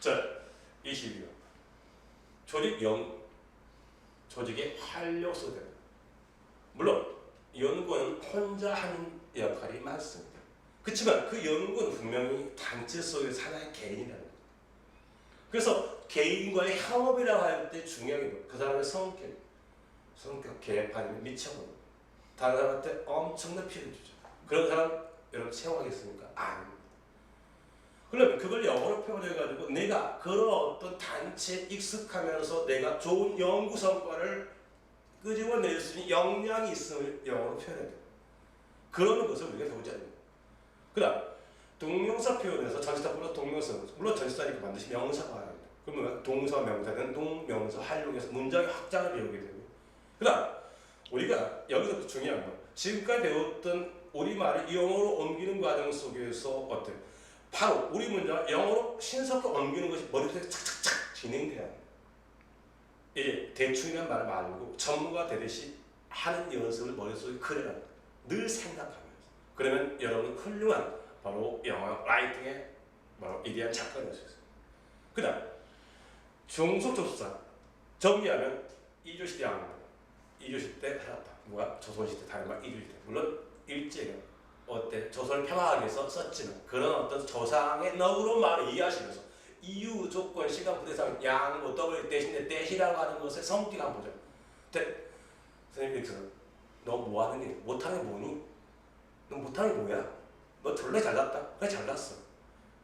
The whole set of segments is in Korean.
자, 22번. 조직 조직의 활력소다. 물론 연구원은 혼자 하는 역할이 많습니다. 그렇지만 그 연구는 분명히 단체 속에서 하나의 개인이라는 거죠. 그래서 개인과의 협업이라고 할 때 중요한 게 그 사람의 성격 개판이면 미쳐버려. 다른 사람한테 엄청난 피해를 주죠. 그런 사람 여러분 채용하겠습니까? 아닙니다. 그러면 그걸 영어로 표현해가지고 내가 그런 어떤 단체에 익숙하면서 내가 좋은 연구 성과를 끄집어낼 수 있는 역량이 있음을 영어로 표현해야 돼요. 그러는 것을 우리가 배우지 않습니다. 그 다음 동명사 표현에서 전치사 플러스 동명사, 물론 전치사니까 반드시 명사가 와야 합니다. 그러면 동사 명사는 동명사 활용해서 문장의 확장을 배우게 됩니다. 그 다음 우리가 여기서 중요한 건 지금까지 배웠던 우리말을 영어로 옮기는 과정 속에서 어때요? 바로 우리 문장을 영어로 신속하게 옮기는 것이 머릿속에 착착착 진행돼야 합니다. 이게 대충이란 말 말고 전문가 되듯이 하는 연습을 머릿속에 그려라. 늘 생각하면서. 그러면 여러분은 훌륭한 바로 영어 라이팅에 바로 이대한 작가가 될 수 있어요. 그 다음 중속조사 정리하면 이조시대 양입니다. 이조시대 때 살았다. 뭐야? 조선시대 다른 말 이조시대. 물론 일제가 어때? 조선을 평화하기 위해서 썼지만 그런 어떤 조상의 너그러운 마음을 이해하시면서 이유, 조건, 시간, 부대상, 양, 뭐 더블 대신에 대시라고 하는 것의 성격 한번 보죠. 선생님께서 너 뭐하는 게 못하는 게 뭐니? 너 못하는 게 뭐야? 너 졸라 잘났다? 그래 잘났어.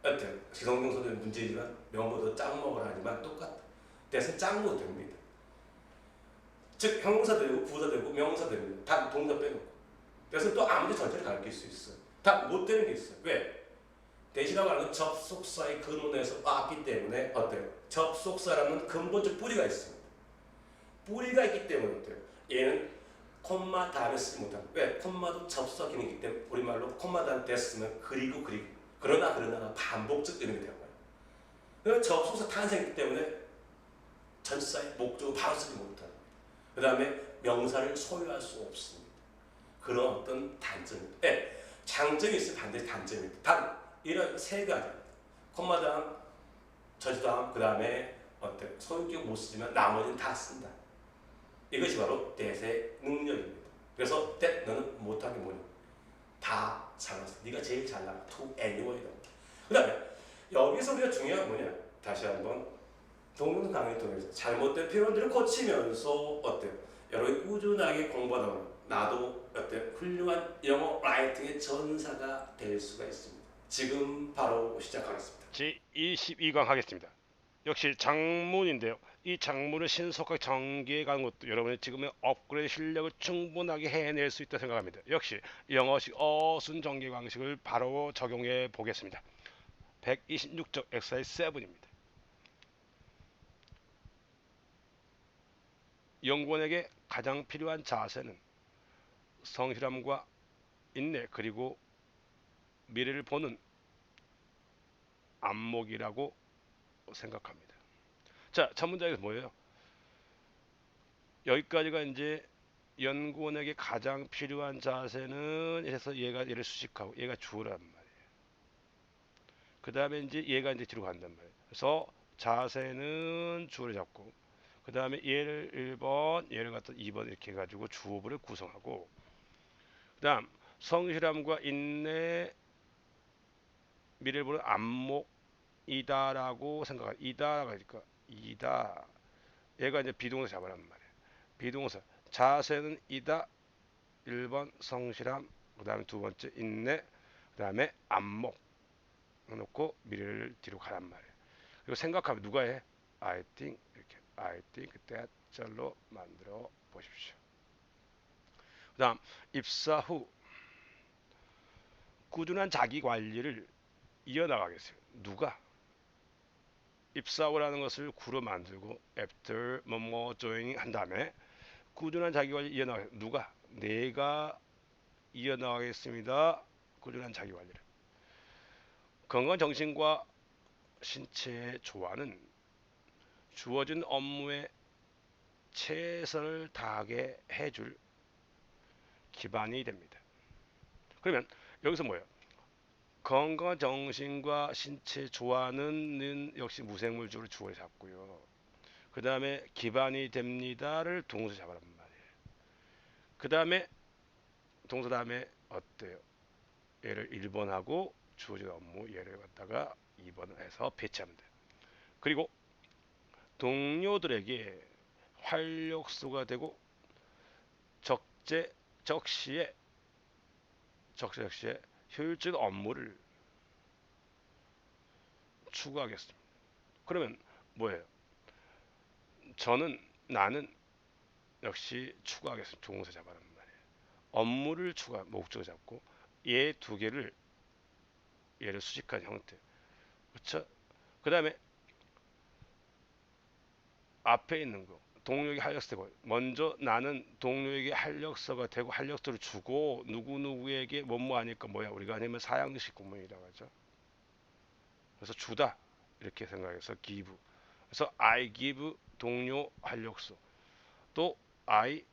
여튼 기성용 소리는 문제지만 명보도 짱 먹으라 하지만 똑같다. 대신 짱 먹어도 됩니다. 즉 형용사 되고 부사 되고 명사 됩니다. 단 동사 빼놓고. 그래서 또 아무리 전체를 가르칠 수 있어요. 다 못 되는 게 있어요. 왜? 대시라고 하는 접속사의 근원에서 왔기 때문에 어때요? 접속사라는 근본적 뿌리가 있습니다. 뿌리가 있기 때문에 어때요? 얘는 콤마 다음에 쓰지 못합니다. 왜? 콤마도 접속 기능이기 때문에 우리말로 콤마 다음에 됐으면 그리고 그러나 반복적 이름이 되어요. 그래서 접속사 탄생이기 때문에 전치사의 목적을 바로 쓰지 못합니다. 그 다음에 명사를 소유할 수 없습니다. 그런 어떤 단점입니다. 네, 장점이 있으면 반드시 단점입니다. 단 이런 세 가지 콤마 다음, 전치 다음, 그 다음에 어때 소유격 못 쓰지만 나머지는 다 쓴다. 이것이 바로 대세 능력입니다. 그래서 너는 못한 게 뭐니? 다 잘났어. 네가 제일 잘 나가. To anyone이다. 그 다음에 여기서 우리가 중요한 건 뭐냐? 다시 한번 동영상 강의를 통해서 잘못된 표현들을 고치면서 어때요? 여러분이 꾸준하게 공부하다 보면 나도 어때요? 훌륭한 영어 라이팅의 전사가 될 수가 있습니다. 지금 바로 시작하겠습니다. 제22강 하겠습니다. 역시 장문인데요. 이 장문을 신속하게 전개해 가는 것도 여러분의 지금의 업그레이드 실력을 충분하게 해낼 수 있다고 생각합니다. 역시 영어식 어순 전개 방식을 바로 적용해 보겠습니다. 126쪽 엑사이즈 7입니다. 연구원에게 가장 필요한 자세는 성실함과 인내 그리고 미래를 보는 안목이라고 생각합니다. 자, 첫 문장에서 뭐예요? 여기까지가 이제 연구원에게 가장 필요한 자세는 이래서 얘를 수식하고 얘가 주어란 말이에요. 그 다음에 이제 얘가 이제 뒤로 간단 말이에요. 그래서 자세는 주어를 잡고 그 다음에 얘를 1번 얘를 갖다 2번 이렇게 해가지고 주어를 구성하고 그 다음 성실함과 인내 미래를 보는 안목이다라고 생각할 이다가 그러니까 이다 얘가 이제 비동사 잡아란 말이에요. 비동사 자세는 이다 1번 성실함 그 다음에 두 번째 인내 그 다음에 안목 놓고 미래를 뒤로 가란 말이에요. 그리고 생각하면 누가 해? I think 이렇게 I think that절로 만들어 보십시오. 그 다음 입사 후 꾸준한 자기 관리를 이어나가겠어요. 누가? 입사 후라는 것을 구로 만들고 after 뭐뭐 joining 한 다음에 꾸준한 자기 관리 이어나가겠어요. 누가? 내가 이어나가겠습니다. 꾸준한 자기 관리를. 건강한 정신과 신체의 조화는 주어진 업무에 최선을 다하게 해줄 기반이 됩니다. 그러면 여기서 뭐예요? 건강한 정신과 신체 좋아하는 역시 무생물주로 주어를 잡고요. 그 다음에 기반이 됩니다를 동사 잡아란 말이에요. 그 다음에 동사 다음에 어때요? 얘를 1번하고 주어진 업무 얘를 갖다가 2번을 해서 배치하면 돼요. 그리고 동료들에게 활력소가 되고 적재 적시에 적시에 효율적인 업무를 추구하겠습니다. 그러면 뭐예요? 저는 나는 역시 추구하겠습니다. 동사 잡아란 말이에요. 업무를 추구한 목적을 잡고 얘 두 개를 얘를 수식한 형태. 그렇죠? 그 다음에 앞에 있는 거 동료에게 활력소가 되고 먼저 나는 동료에게 활력소가 되고 활력소를 주고 누구누구에게 뭐뭐 하니까 뭐야 우리가 아니면 사양식 구문이라고 하죠. 그래서 주다 이렇게 생각해서 give. 그래서 I give 동료 활력소. 또 I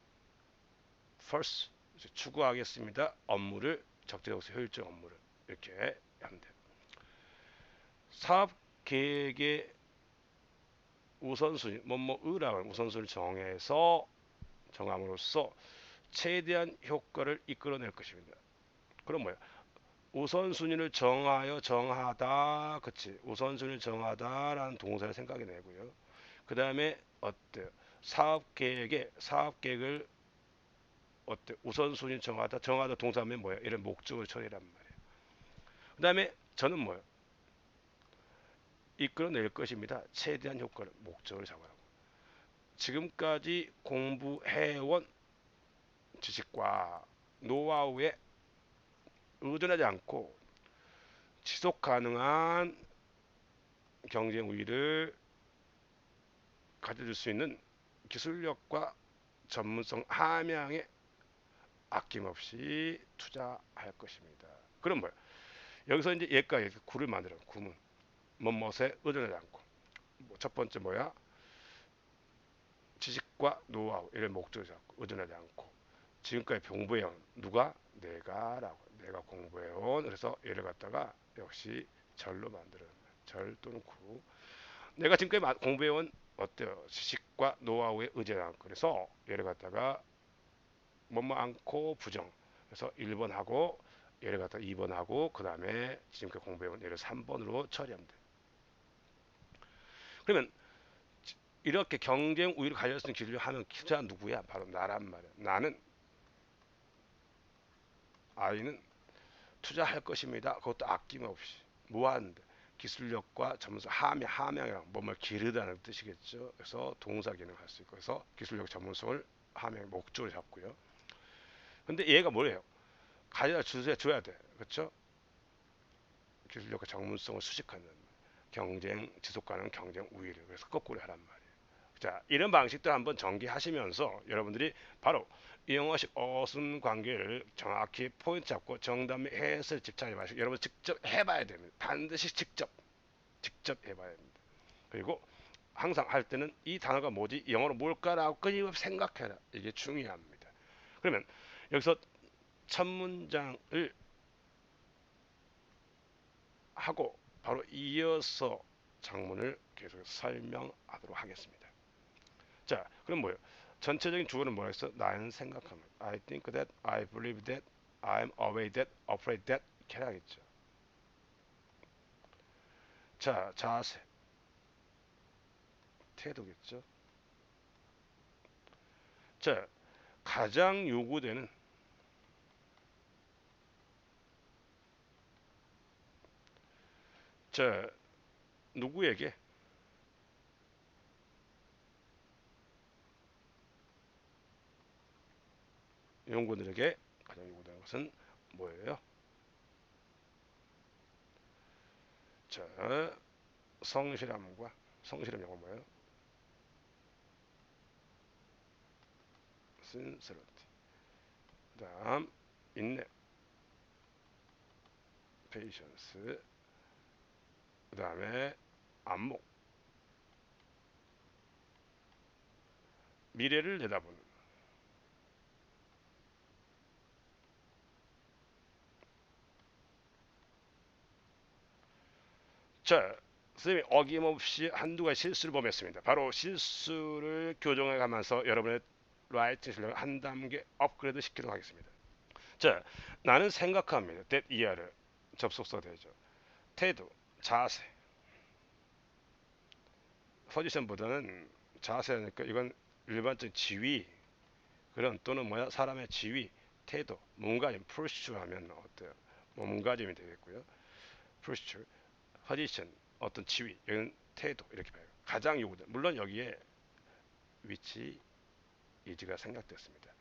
first 추구하겠습니다. 업무를 적재적소 효율적 업무를 이렇게 하면 돼요. 사업 계획의 우선순위 뭐뭐의라는 우선순위를 정함으로써 최대한 효과를 이끌어낼 것입니다. 그럼 뭐야? 우선순위를 정하다, 그치? 우선순위를 정하다라는 동사를 생각해 내고요. 그 다음에 어때요? 사업 계획을 어때? 우선순위 정하다 동사면 뭐야? 이런 목적을 처리란 말이에요. 그 다음에 저는 뭐야? 이끌어낼 것입니다. 최대한 효과를 목적을 잡아라고. 지금까지 공부해온 지식과 노하우에 의존하지 않고 지속 가능한 경쟁 우위를 가져줄 수 있는 기술력과 전문성 함양에 아낌없이 투자할 것입니다. 그럼 뭐야? 여기서 이제 얘까지 구를 만들어 구문 뭐뭐에 의존하지 않고 첫 번째 뭐야? 지식과 노하우 이를 목적을 잡고 의존하지 않고 지금까지 공부해온 누가? 내가 공부해온 그래서 얘를 갖다가 역시 절로 만들어요. 절 또는 구. 내가 지금까지 공부해온 어때요? 지식과 노하우에 의존하지 않고 그래서 얘를 갖다가 뭐뭐 않고 부정. 그래서 1번 하고 얘를 갖다가 2번 하고 그 다음에 지금까지 공부해온 얘를 3번으로 처리하면 돼. 그러면 이렇게 경쟁 우위를 가질 수 있는 기술을 하는 기자 누구야? 바로 나란 말이야. 나는 아이는 투자할 것입니다. 그것도 아낌없이 무한 기술력과 전문성 함양이랑 뭐뭐 기르다는 뜻이겠죠. 그래서 동사 기능을 할 수 있고 그래서 기술력 전문성을 함양 목적으로 잡고요. 근데 얘가 뭐예요? 가져다 줘야 돼. 그렇죠? 기술력과 전문성을 수식하는 지속 가능 경쟁 우위를 그래서 거꾸로 하란 말이에요. 자, 이런 방식들 한번 전개하시면서 여러분들이 바로 이 영어식 어순 관계를 정확히 포인트 잡고 정답의 해석을 집착해 마시고 여러분 직접 해봐야 됩니다. 반드시 직접 해봐야 됩니다. 그리고 항상 할 때는 이 단어가 뭐지? 영어로 뭘까라고 끊임없이 생각해라. 이게 중요합니다. 그러면 여기서 첫 문장을 하고 바로 이어서 장문을 계속 설명하도록 하겠습니다. 자, 그럼 뭐예요? 전체적인 주어는 뭐라 했어? 나는 생각합니다. I think that, I believe that, I'm aware that, afraid that 이렇게 해야겠죠. 자, 자세, 태도겠죠. 자, 가장 요구되는 자, 누구에게 연구원들에게 가장 요구되는 것은 뭐예요? 자, 성실함 영어 뭐예요? sincerity. 그다음 인내, patience. 그다음에 안목, 미래를 내다보는. 자, 선생님이 어김없이 한두 가지 실수를 범했습니다. 바로 실수를 교정해 가면서 여러분의 라이팅 실력을 한 단계 업그레이드 시키도록 하겠습니다. 자, 나는 생각합니다. that 이하를 접속사 되죠. 태도, 자세, 포지션보다는 자세니까 이건 일반적인 지위 그런 또는 뭐야 사람의 지위, 태도, 몸가짐, 프로시처하면 어때요? 몸가짐이 되겠고요. 프로시처, 포지션, 어떤 지위, 여기는 태도 이렇게 봐요. 가장 요구된 물론 여기에 위치, 이지가 생략됐습니다.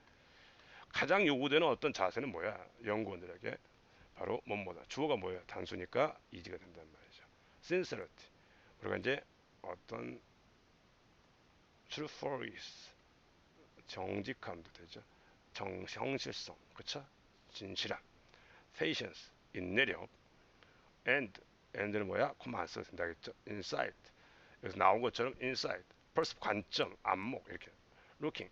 가장 요구되는 어떤 자세는 뭐야? 연구원들에게 바로 뭐뭐다. 주어가 뭐예요? 단수니까 이지가 된단 말이죠. sincerity 우리가 이제 어떤 truthfulness 정직함도 되죠. 정실성, 그렇죠? 진실함, patience, 인내력, and는 뭐야? 코마 안 써도 된다겠죠? insight, 여기서 나온 것처럼 insight, perspective, 관점, 안목 이렇게 looking,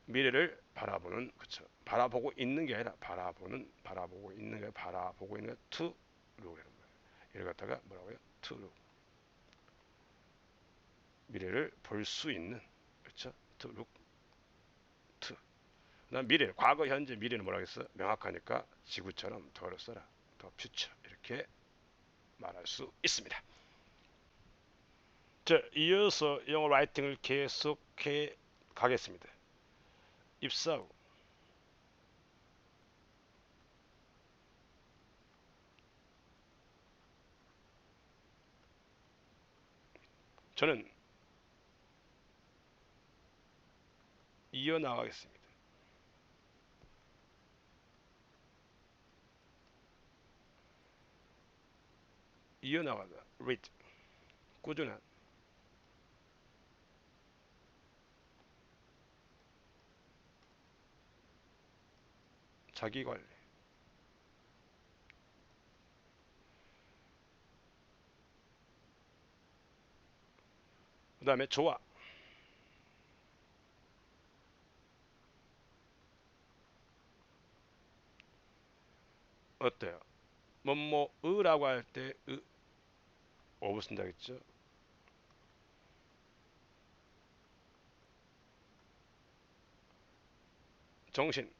미래를 바라보는, 그렇죠? 바라보고 있는 게 아니라 바라보고 있는 게 to look이라는 거예요. 이를 갖다가 뭐라고요? to look, 미래를 볼 수 있는, 그렇죠? to look, to 그다음 미래, 과거, 현재, 미래는 뭐라고 했어? 명확하니까 지구처럼 더를 써라. 더 퓨처 이렇게 말할 수 있습니다. 자, 이어서 영어 라이팅을 계속해 가겠습니다. 입사 후 저는 이어나가겠습니다. 이어나가다 read 꾸준한 자기관리 그 다음에 좋아 어때요? 뭐뭐으라고 할 때 어부 쓴다겠죠? 정신과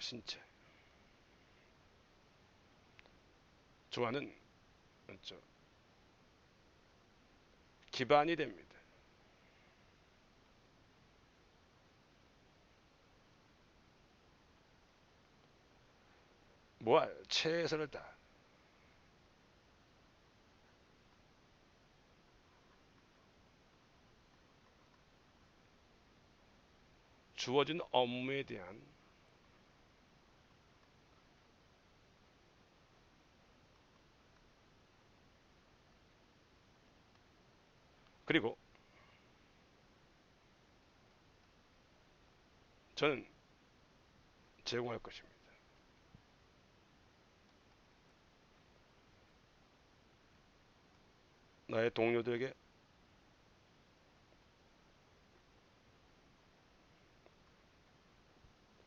신체 좋아는 그렇죠? 기반이 됩니다. 뭐할 최선을 다 주어진 업무에 대한 그리고 저는 제공할 것입니다. 나의 동료들에게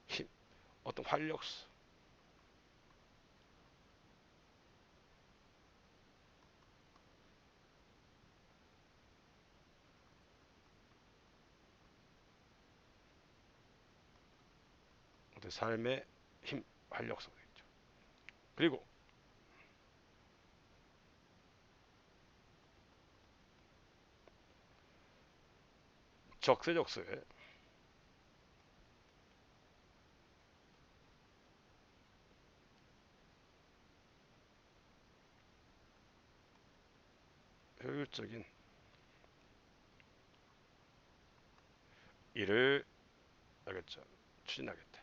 힘, 어떤 활력소, 어떤 삶의 힘, 활력소가 있죠. 그리고 적재적소에 효율적인 일을 알겠죠. 추진하겠다.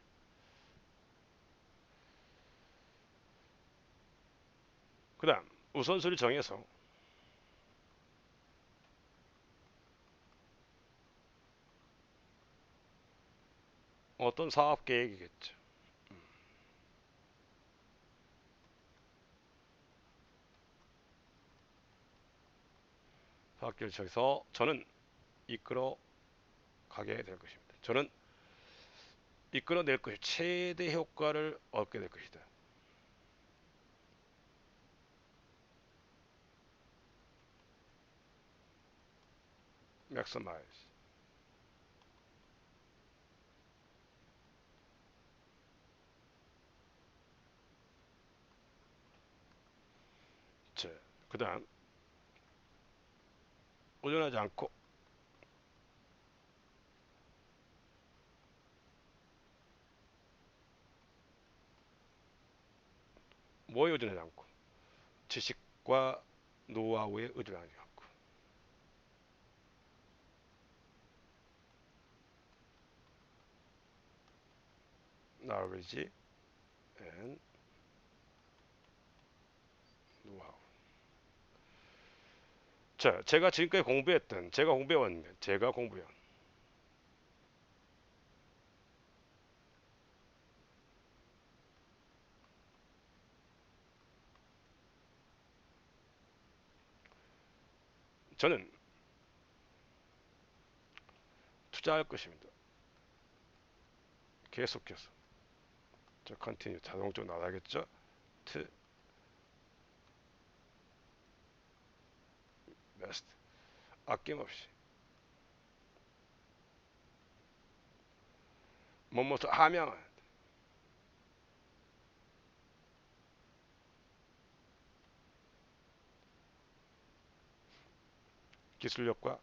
그 다음 우선순위 정해서 어떤 사업 계획이겠죠. 사업 계획을 정해서 저는 이끌어 가게 될 것입니다. 저는 이끌어낼 것이 최대 효과를 얻게 될 것이다. maximize. 자, 그 다음 의존하지 않고 뭐에 의존하지 않고 지식과 노하우에 의존하지 않고 knowledge and know-how. 자, 제가 지금까지 공부했던 제가 공부해온 저는 투자할 것입니다. 계속해서 자, 컨티뉴 자동적으로 나가겠죠. to best 아낌없이 뭐뭐를 함양한 기술력과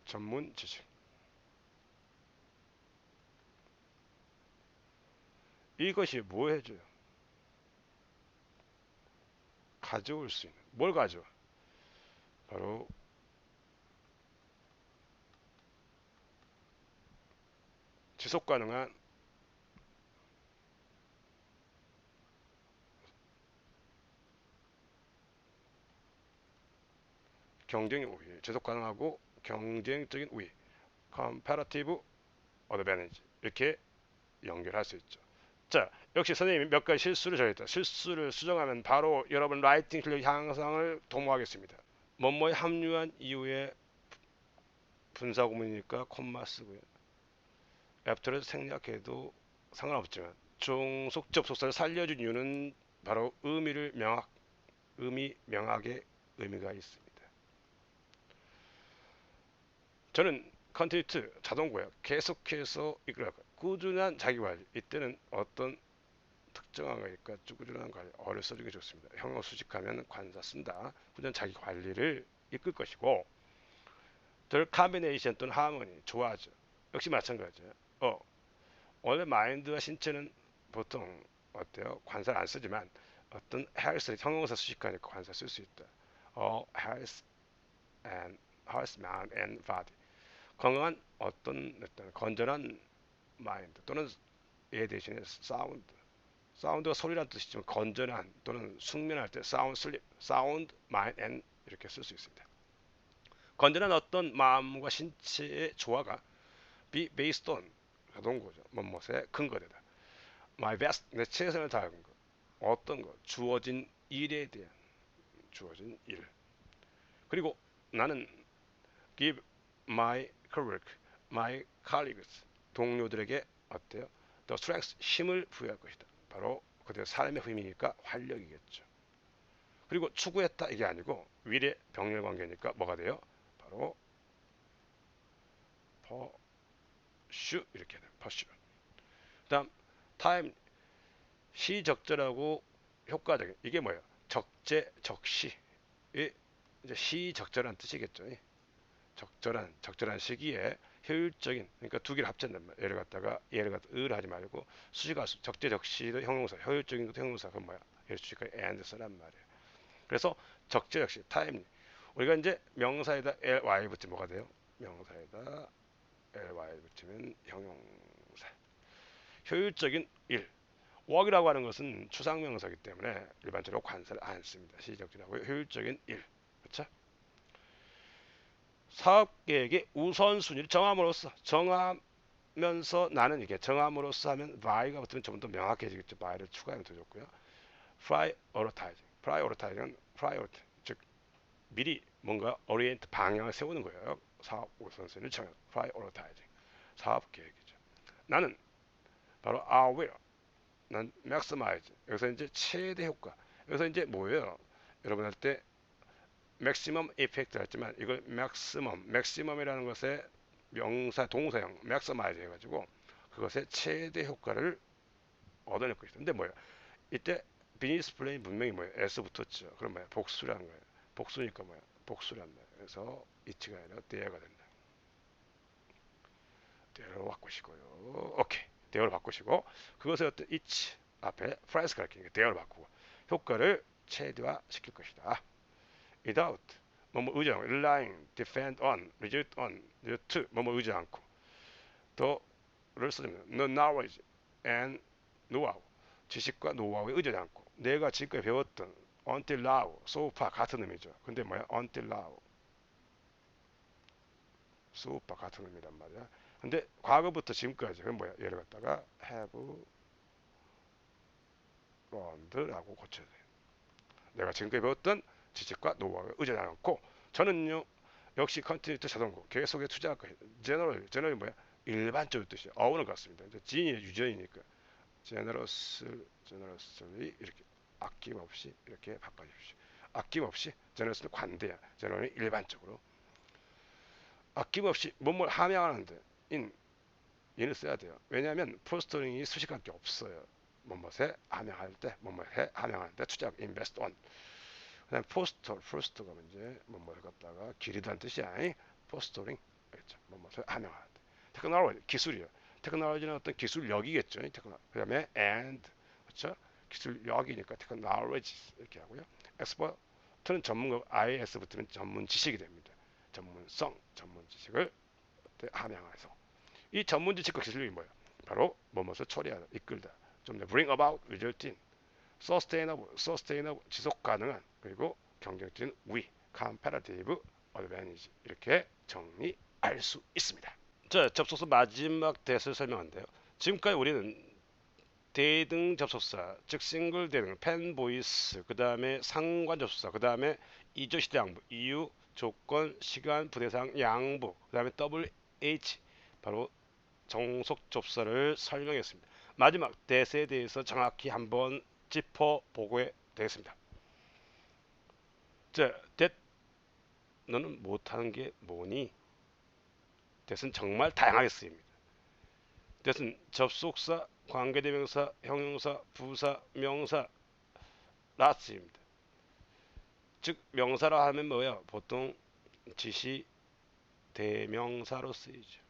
전문 지식. 이것이 뭐 해줘요? 가져올 수 있는 뭘 가져와? 바로 지속 가능한 경쟁 우위, 지속 가능하고 경쟁적인 우위, comparative advantage 이렇게 연결할 수 있죠. 자, 역시 선생님이 몇 가지 실수를 저했다. 실수를 수정하면 바로 여러분 라이팅 실력 향상을 도모하겠습니다. 뭐뭐에 합류한 이후에 분사 구문이니까 콤마 쓰고요. 애프터를 생략해도 상관없지만 종속 접속사를 살려준 이유는 바로 의미 명확의 의미가 있습니다. 저는 컨티뉴트 자동구역 계속해서 이끌어 꾸준한 자기관리. 이때는 어떤 특정한 거니까 꾸준한 관리 어를 써주는 게 좋습니다. 형용 수식하면 관사 쓴다. 꾸준한 자기관리를 이끌 것이고 덜 카비네이션 또는 하모니 좋아하죠. 역시 마찬가지예요. 원래 마인드와 신체는 보통 어때요? 관사를 안 쓰지만 어떤 헬스 형용사 수식하니까 관사 쓸 수 있다. health and health, mind and body. 건강한 어떤 건전한 마인드 또는 얘 대신에 사운드가 소리란 뜻이지만 건전한 또는 숙면할 때 사운드 마인드 앤 이렇게 쓸 수 있습니다. 건전한 어떤 마음과 신체의 조화가 based on 자동구죠. 뭐뭐에 근거되다. my best 내 최선을 다하는 것. 어떤 것 주어진 일에 대한 주어진 일. 그리고 나는 give my work, my colleagues 동료들에게 어때요? the strength 힘을 부여할 것이다. 바로 그들의 삶의 힘이니까 활력이겠죠. 그리고 추구했다 이게 아니고 위례 병렬 관계니까 뭐가 돼요? 바로 pursue 이렇게 돼요. pursue. 그다음 time 시적절하고 효과적인 이게 뭐예요? 적시 이제 시적절한 뜻이겠죠. 적절한 시기에 효율적인 그러니까 두 개를 합친단 말이야. 얘를 갖다 을 하지 말고 수식하수 적재적시도 형용사 효율적인 것도 형용사 그건 뭐야? 얘를 수식하에 and 쓰란 말이에요. 그래서 적재적시 타임 우리가 이제 명사에다 ly 붙이면 뭐가 돼요? 명사에다 ly 붙이면 형용사 효율적인 일 work이라고 하는 것은 추상명사이기 때문에 일반적으로 관사를 안 씁니다. 시적절하고 효율적인 일 그렇죠? 사업계획의 우선순위를 정함으로써 나는 이게 정함으로써 하면 by가 붙으면 좀 더 명확해지겠죠. by를 추가하면 더 좋고요. prioritizing은 priority 즉 미리 뭔가 orient 방향을 세우는 거예요. 사업 우선순위를 정해. prioritizing. 사업 계획이죠. 나는 바로 I will. 난 maximize. 여기서 이제 최대 효과. 여기서 이제 뭐예요? 여러분 할 때 maximum effect 했지만 이걸 maximum이라는 것의 명사 동사형 maximize 해가지고 그것의 최대 효과를 얻어낼 것이다. 근데 뭐야? 이때 비즈니스 플랜이 분명히 뭐야? S 붙었죠. 그럼 뭐야? 복수라는 거야. 복수니까 뭐야? 복수란 말이야. 그래서 이치가 아니라 대여가 된다. 대여로 바꾸시고요. 오케이. 대여로 바꾸시고 그것을 어떤 이치 앞에 프라이스 가르치는 게 대여로 바꾸고 효과를 최대화 시킬 것이다. without 뭐뭐 의지 않고 relying, depend on, result on, to 뭐뭐 의지 않고 더를 쓰면 no knowledge and know-how 지식과 노하우에 의지하지 않고 내가 지금까지 배웠던 until now, so far 같은 의미죠. 근데 뭐야? until now, so far 같은 의미란 말이야. 근데 과거부터 지금까지 그럼 뭐야? 얘를 갖다가 have learned라고 고쳐야 돼. 내가 지금까지 배웠던 지식과 노하우에 의지하지 않고 저는요 역시 컨티뉴티 자동고 계획 속에 투자할 것이다. 제너럴 뭐야? 일반적인 뜻이야. 어원은 같습니다. 진이 유전이니까 generously 이렇게 아낌없이 이렇게 바꿔주십시오. 아낌없이 generous는 관대야. general은 일반적으로 아낌없이 뭐뭐 함양하는데 얘는 써야 돼요. 왜냐하면 포스터링이 수식할 게 없어요. 뭐뭐에 함양할 때 뭐뭐에 함양할 때 투자 invest on 그다음 포스터가 이제 뭐뭐를 갖다가 기리다는 뜻이야. 포스터링 그렇죠. 뭐뭐에 함양할 때 테크놀로지 기술이요. 테크놀로지는 어떤 기술력이겠죠. 그다음에 and 그렇죠. 기술력이니까 테크놀로지 이렇게 하고요. 엑스퍼트는 전문가 IS 붙으면 전문 지식이 됩니다. 전문성, 전문 지식을 함양해서 이 전문 지식과 기술력이 뭐예요? 바로 뭐뭐를 처리하다, 이끌다. 좀 더 bring about, result in, sustainable, 지속 가능한 그리고 경쟁적인 우위, comparative advantage 이렇게 정리할 수 있습니다. 자, 접속사 마지막 대수를 설명한대요. 지금까지 우리는 대등 접속사, 즉 싱글 대등, 펜 보이스, 그 다음에 상관 접속사, 그 다음에 이조시대 양부, 이유, 조건, 시간, 부대상, 양부, 그 다음에 WH, 바로 정속 접속사를 설명했습니다. 마지막 대세에 대해서 정확히 한번 짚어보게 되겠습니다. 자, 너는 못하는 게 뭐니? that은 정말 다양하게 쓰입니다. that은 접속사, 관계대명사, 형용사, 부사, 명사, 라스입니다. 즉 명사라 하면 뭐야? 보통 지시 대명사로 쓰이죠.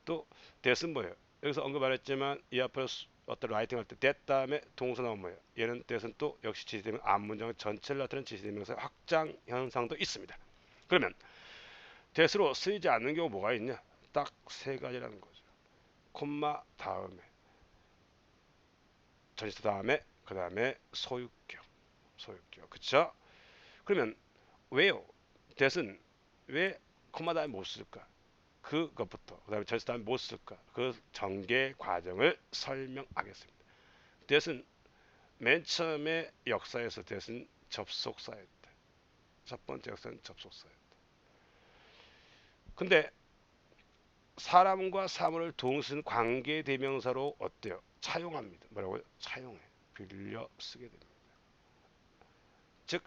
또 that은 뭐예요? 여기서 언급 안 했지만 이 앞에 어떤 라이팅 할 때 that 다음에 동사 나오면 뭐예요? 얘는 that은 또 역시 지시대명 앞문장 전체를 나타내는 지시대명사의 확장 현상도 있습니다. 그러면 that으로 쓰이지 않는 경우 뭐가 있냐? 딱 세 가지라는 거죠. 콤마 다음에 전치사 다음에 그 다음에 소유격 그쵸? 그러면 왜요? that은 왜 콤마 다음에 못 쓸까? 그것부터 그 다음에 전치사 다음에 못 쓸까? 그 전개 과정을 설명하겠습니다. that은 맨 처음에 역사에서 that은 접속사였다. 첫 번째 역사는 접속사였다. 근데 사람과 사물을 동시에 관계 대명사로 어때요? 차용합니다. 뭐라고요? 차용해. 빌려 쓰게 됩니다. 즉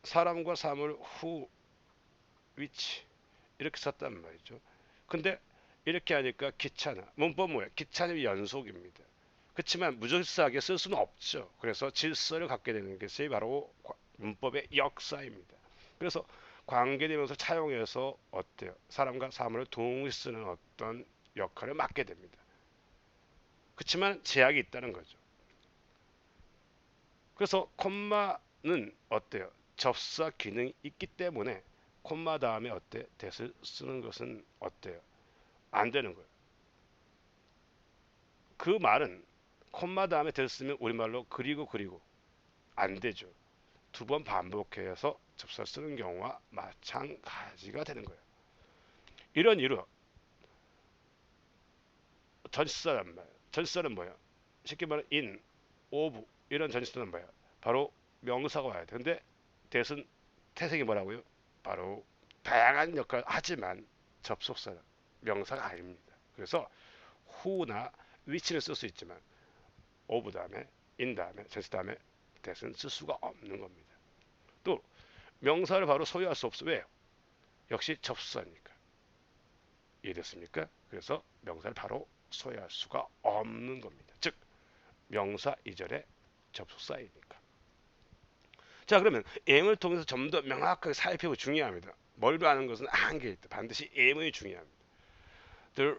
사람과 사물 who, which 이렇게 썼단 말이죠. 근데 이렇게 하니까 귀찮아. 문법 뭐예요? 귀찮음의 연속입니다. 그렇지만 무질서하게 쓸 수는 없죠. 그래서 질서를 갖게 되는 것이 바로 문법의 역사입니다. 그래서 관계대명사 차용해서 어때요? 사람과 사물을 동시에 쓰는 어떤 역할을 맡게 됩니다. 그렇지만 제약이 있다는 거죠. 그래서 콤마는 어때요? 접사 기능이 있기 때문에 콤마 다음에 어때? that을 쓰는 것은 어때요? 안 되는 거예요. 그 말은 콤마 다음에 that을 쓰면 우리말로 그리고 안 되죠. 두 번 반복해서 접사 쓰는 경우와 마찬가지가 되는 거예요. 이런 이유 전치사란 말이에요. 전치사는 뭐야? 쉽게 말하면 in, of 이런 전치사는 뭐야? 바로 명사가 와야 돼. 근데 that은 태생이 뭐라고요? 바로 다양한 역할을 하지만 접속사는 명사가 아닙니다. 그래서 who나 which를 쓸 수 있지만 of 다음에 in 다음에 sense 다음에 that은 쓸 수가 없는 겁니다. 또 명사를 바로 소유할 수 없어. 왜요? 역시 접속사니까. 이해됐습니까? 그래서 명사를 바로 소유할 수가 없는 겁니다. 즉 명사 이절의 접속사이니까. 자, 그러면 am을 통해서 좀 더 명확하게 살피고 중요합니다. 뭘로 하는 것은 한계 있다. 반드시 am이 중요합니다. The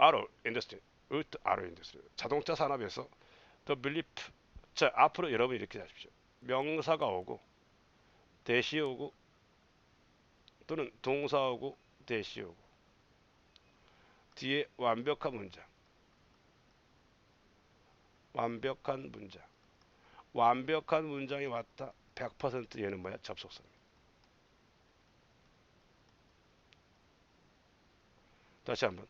auto industry, auto industry, 자동차 산업에서 the belief. 자, 앞으로 여러분 이렇게 하십시오. 명사가 오고 대시 오고 또는 동사 오고 대시 오고 뒤에 완벽한 문장, 완벽한 문장, 완벽한 문장이 왔다. 100% 얘는 뭐야? 접속사입니다. 다시 한번.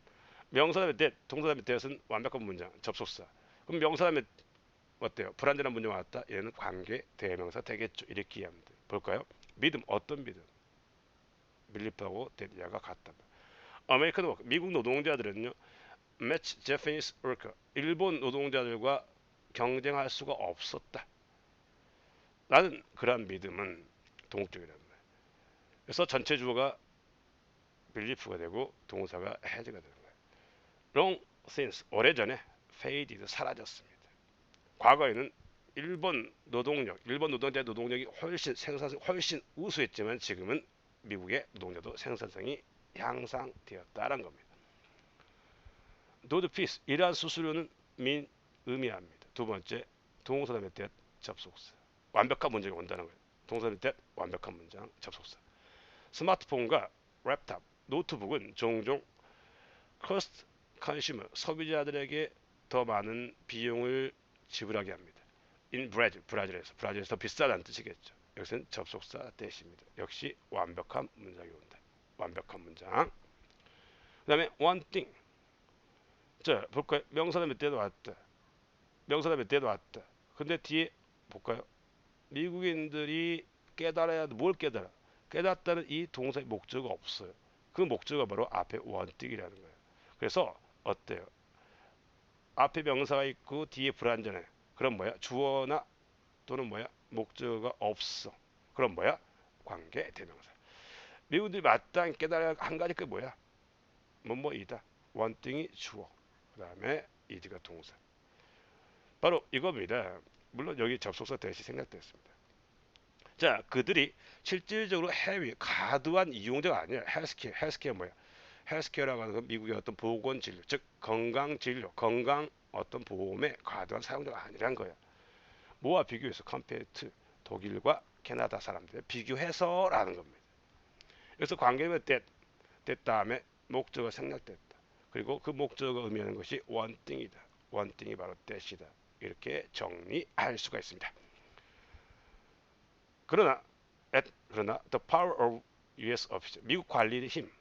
명사 다음에 that, 동사 다음에 that은 완벽한 문장, 접속사. 그럼 명사 다음에 어때요? 불완전한 문장 왔다. 얘는 관계 대명사 되겠죠. 이렇게 이해하면 돼요. 볼까요? 믿음, 어떤 믿음? 밀립하고 that, 같다. 아메리칸 워커, 미국 노동자들은요, match Japanese worker, 일본 노동자들과 경쟁할 수가 없었다. 라는 그러한 믿음은 동적이란 말이에요. 그래서 전체 주어가 belief가 되고 동사가 has가 되는 거예요. long since, 오래전에 faded, 사라졌습니다. 과거에는 일본 노동자의 노동력이 훨씬 생산성 훨씬 우수했지만 지금은 미국의 노동자도 생산성이 향상되었다는 겁니다. 노드 피스, 이러한 수수료는 의미합니다. 두 번째, 동사 다음에 that, 접속사. 완벽한 문장이 온다는 거예요. 동사 다음에 that, 완벽한 문장, 접속사. 스마트폰과 랩탑, 노트북은 종종 cost consumer, 소비자들에게 더 많은 비용을 지불하게 합니다. in 브라질에서 더 비싸다는 뜻이겠죠. 여기서는 접속사 대시입니다. 역시 완벽한 문장이 온다. 완벽한 문장. 그 다음에 one thing. 자, 볼까요? 명사 다음에 때도 왔다. 명사 다음에 때도 왔다. 근데 뒤에 볼까요? 미국인들이 깨달아야 뭘 깨달아? 깨닫다는 이 동사의 목적어가 없어요. 그 목적어가 바로 앞에 one thing이라는 거예요. 그래서 어때요? 앞에 명사가 있고 뒤에 불완전해. 그럼 뭐야? 주어나 또는 뭐야? 목적어가 없어. 그럼 뭐야? 관계 대명사. 미국인들이 마땅히 깨달아야 한 가지 그 뭐야? 뭐이다. one thing이 주어. 그 다음에 is가 동사. 바로 이겁니다. 물론 여기 접속사 대시 생략됐습니다. 자, 그들이 실질적으로 해외 과도한 이용자가 아니야. 헬스케어 뭐야? 헬스케어라고 하는 건 미국의 어떤 보건진료, 즉 건강진료, 건강 어떤 보험의 과도한 사용자가 아니란 거야. 뭐와 비교해서 컴페어트 독일과 캐나다 사람들 비교해서라는 겁니다. 그래서 관계는 that 다음에 목적어 생략됐다. 그리고 그 목적어가 의미하는 것이 one thing이다. one thing이 바로 that이다. 이렇게 정리할 수가 있습니다. 그러나 the power of U.S. officer, 미국 관리의 힘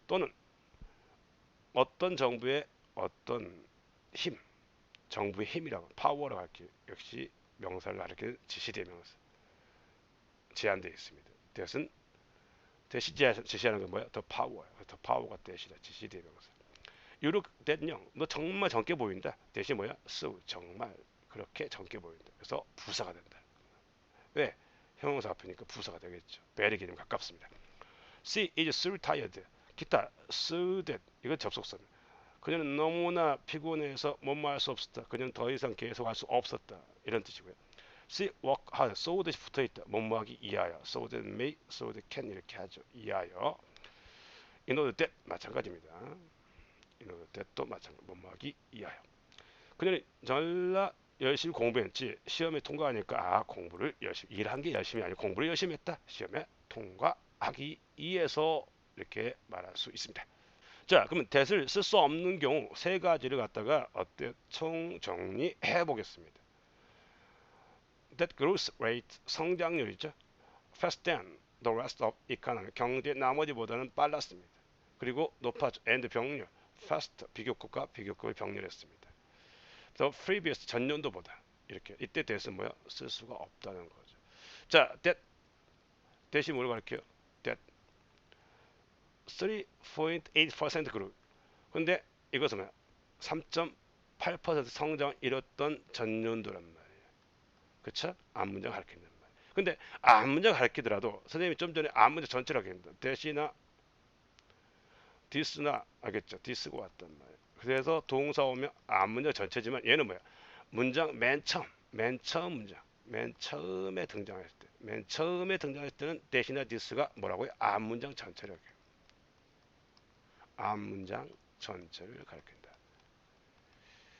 또는 어떤 정부의 어떤 힘, 정부의 힘이라고 파워라고 할게요. 역시 명사를 가리키는 지시대명사 제한되어 있습니다. that은 지시하는 건 뭐야? the power가 that이다. 지시대명사. 유룩 that은요, 너 정말 젊게 보인다. that이 뭐야? so, 정말 그렇게 젊게 보인다. 그래서 부사가 된다. 왜? 형용사 앞이니까 부사가 되겠죠. very 기능 가깝습니다. She is so tired. 기타 so that, 이건 접속사입니다. 그녀는 너무나 피곤해서 뭔 말 할 수 없었다. 그녀는 더 이상 계속할 수 없었다. 이런 뜻이고요. She work hard. so that 붙어있다. 뭐뭐하기 이하여. so that may, so that can 이렇게 하죠. 이하여. in order that 마찬가지입니다. in order that도 마찬가지. 뭐뭐하기 이하여. 그녀는 전라 열심히 공부했지. 시험에 통과하니까 공부를 열심히, 일한 게 열심히 아니고 공부를 열심히 했다. 시험에 통과하기 위해서 이렇게 말할 수 있습니다. 자, 그러면 that을 쓸 수 없는 경우 세 가지를 갖다가 총정리해 보겠습니다. That growth rate, 성장률이죠. faster than the rest of economy, 경제 나머지보다는 빨랐습니다. 그리고 높아져. and 병렬, faster, 비교급과 비교급을 병렬했습니다. the previous, 전년도보다. 이렇게. 이때 that은 뭐야? 쓸 수가 없다는 거죠. 자, that이 뭘 가르쳐요? that 3.8% 그룹. 근데 이것은 3.8% 성장을 이뤘던 전년도란 말이에요. 그쵸? 앞문장 가르친단 말이에요. 근데 앞문장 가르치더라도 선생님이 좀 전에 앞문장 전체를 가르친다. 대시나 디스나 알겠죠? 디스고 왔단 말이에요. 그래서 동사 오면 앞문장 전체지만 얘는 뭐야? 문장 맨 처음 문장, 맨 처음에 등장했을 때, 맨 처음에 등장했을 때는 대시나 디스가 뭐라고요? 앞문장 전체를 앞문장 전체를 가리킨다.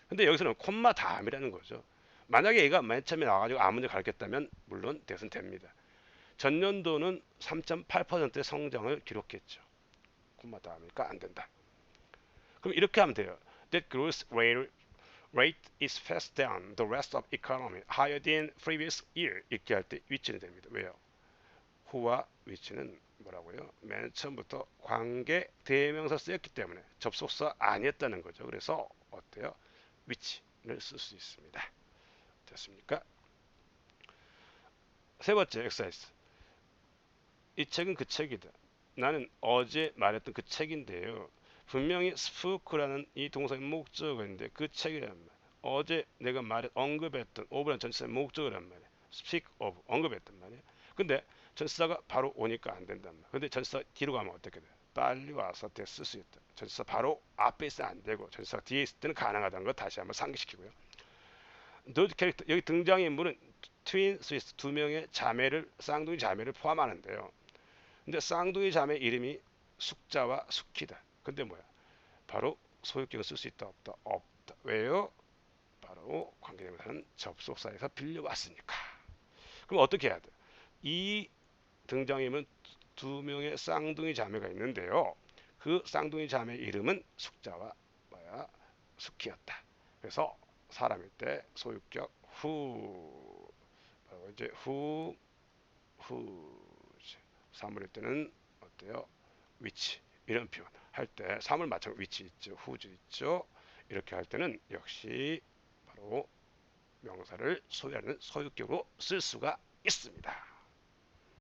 근데 여기서는 콤마 다음이라는 거죠. 만약에 얘가 맨 처음에 나와가지고 앞문장 가르쳤다면 물론 대선 됩니다. 전년도는 3.8%의 성장을 기록했죠. 콤마 다음이니까 안 된다. 그럼 이렇게 하면 돼요. That growth rate is fast than the rest of economy, higher than previous year. 이렇게 할 때 위치는 됩니다. 왜요? who와 위치는 뭐라고요? 맨 처음부터 관계 대명사 쓰였기 때문에 접속사 아니었다는 거죠. 그래서 어때요? which를 쓸 수 있습니다. 됐습니까? 세 번째 엑사이즈. 이 책은 그 책이다. 나는 어제 말했던 그 책인데요. 분명히 spoke라는 이 동사의 목적어가 있는데 그 책이란 말이야. 어제 내가 언급했던 of란 전치사의 목적어란 말이야. speak of 언급했단 말이야. 근데 전치사가 바로 오니까 안 된단 말이야. 근데 전치사 뒤로 가면 어떻게 돼? 빨리 와서 쓸 수 있다. 전치사 바로 앞에 있으면 안 되고 전치사가 뒤에 있을 때는 가능하다는 거 다시 한번 상기시키고요. those 캐릭터 여기 등장인물은 트윈 스위스 두 명의 자매를 쌍둥이 자매를 포함하는데요. 근데 쌍둥이 자매 이름이 숙자와 숙희다. 근데 뭐야? 바로 소유격을 쓸 수 있다 없다? 없다. 왜요? 바로 관계대명사는 접속사에서 빌려왔으니까. 그럼 어떻게 해야 돼? 이 등장인물은 두 명의 쌍둥이 자매가 있는데요. 그 쌍둥이 자매 이름은 숙자와 뭐야? 숙희였다. 그래서 사람일 때 소유격 who 이제 who 사물일 때는 어때요? which 이런 표현 할 때 사물 맞춰 which 있죠, whose 있죠. 이렇게 할 때는 역시 바로 명사를 소유하는 소유격으로 쓸 수가 있습니다.